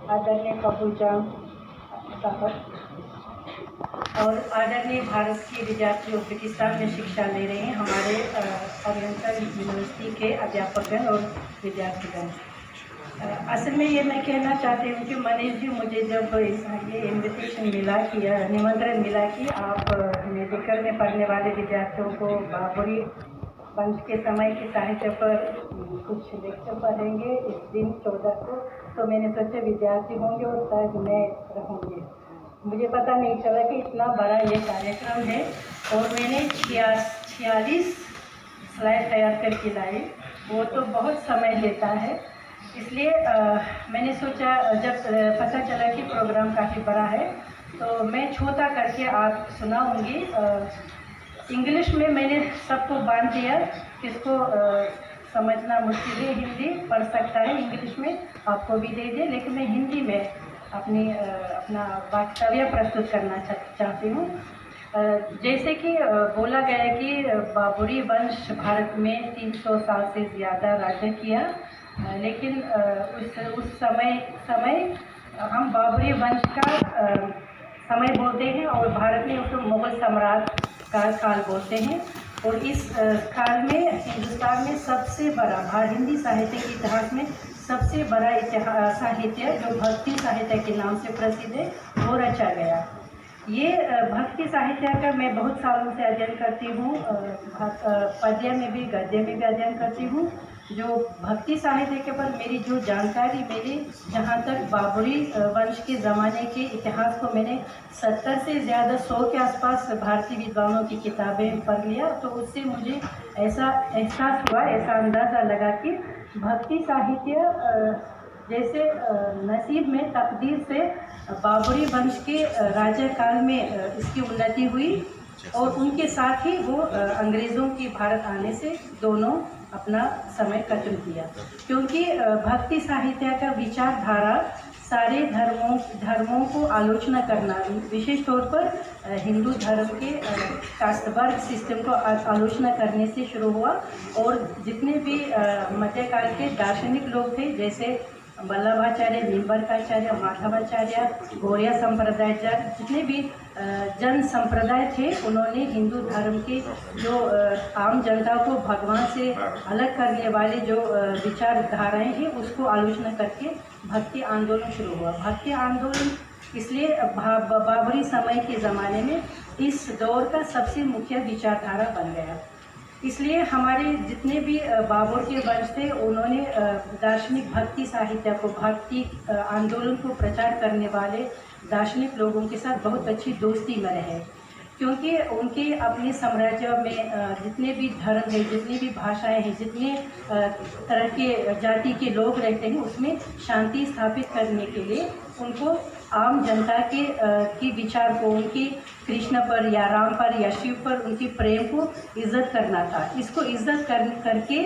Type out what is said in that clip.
आदरणीय कपूरजाम साहब और आदरणीय भारत के विद्यार्थी उज्बेकिस्तान में शिक्षा ले रहे हैं हमारे ओरिएंटल यूनिवर्सिटी के अध्यापकगण और विद्यार्थीगण। असल में ये मैं कहना चाहती हूँ कि मनीष जी, मुझे जब ये इन्विटेशन मिला कि निमंत्रण मिला कि आप मेडिकल में पढ़ने वाले विद्यार्थियों को बाबरी वंश के समय के साहित्य पर कुछ लेक्चर पढ़ेंगे इस दिन 14 को, तो मैंने सोचा विद्यार्थी होंगे और शायद मैं रहूँगी। मुझे पता नहीं चला कि इतना बड़ा ये कार्यक्रम है और मैंने 46 स्लाइड तैयार करके लाई। वो तो बहुत समय लेता है, इसलिए मैंने सोचा जब पता चला कि प्रोग्राम काफ़ी बड़ा है तो मैं छोटा करके आप सुनाऊंगी। इंग्लिश में मैंने सबको बांध दिया, किसको समझना मुश्किल है हिंदी पढ़ सकता है, इंग्लिश में आपको भी दे दे, लेकिन मैं हिंदी में अपना वक्तव्य प्रस्तुत करना चाहती हूँ। जैसे कि बोला गया कि बाबरी वंश भारत में 300 साल से ज़्यादा राज्य किया, लेकिन उस समय हम बाबरी वंश का समय बोलते हैं और भारत में उसको मुग़ल सम्राट का काल बोलते हैं। और इस काल में हिंदुस्तान में सबसे बड़ा हिंदी साहित्य के इतिहास में सबसे बड़ा साहित्य जो भक्ति साहित्य के नाम से प्रसिद्ध है वो रचा गया। ये भक्ति साहित्य का मैं बहुत सालों से अध्ययन करती हूँ, पद्य में भी गद्य में भी अध्ययन करती हूँ। जो भक्ति साहित्य के पर मेरी जो जानकारी मिली, जहाँ तक बाबरी वंश के ज़माने के इतिहास को मैंने 70 से ज़्यादा 100 के आसपास भारतीय विद्वानों की किताबें पढ़ लिया, तो उससे मुझे ऐसा एहसास हुआ, ऐसा अंदाज़ा लगा कि भक्ति साहित्य जैसे नसीब में तकदीर से बाबरी वंश के राज्यकाल में इसकी उन्नति हुई और उनके साथ ही वो अंग्रेज़ों की भारत आने से दोनों अपना समय खत्म किया। क्योंकि भक्ति साहित्य का विचारधारा सारे धर्मों को आलोचना करना, विशेष तौर पर हिंदू धर्म के कास्टवर्ग सिस्टम को आलोचना करने से शुरू हुआ। और जितने भी मध्यकाल के दार्शनिक लोग थे, जैसे वल्लभाचार्य, निम्बर्काचार्य, माधवाचार्य, गौड़िया संप्रदाय, जितने भी जन संप्रदाय थे, उन्होंने हिंदू धर्म के जो आम जनता को भगवान से अलग करने वाले जो विचारधाराएं हैं उसको आलोचना करके भक्ति आंदोलन शुरू हुआ। भक्ति आंदोलन इसलिए बाबरी समय के ज़माने में इस दौर का सबसे मुख्य विचारधारा बन गया। इसलिए हमारे जितने भी बाबर के वंश थे, उन्होंने दार्शनिक भक्ति साहित्य को, भक्ति आंदोलन को प्रचार करने वाले दार्शनिक लोगों के साथ बहुत अच्छी दोस्ती में रहे। क्योंकि उनके अपने साम्राज्य में जितने भी धर्म है, जितनी भी भाषाएं हैं, जितने तरह के जाति के लोग रहते हैं, उसमें शांति स्थापित करने के लिए उनको आम जनता की विचार को, उनकी कृष्ण पर या राम पर या शिव पर उनकी प्रेम को इज्जत करना था। इसको इज्जत करके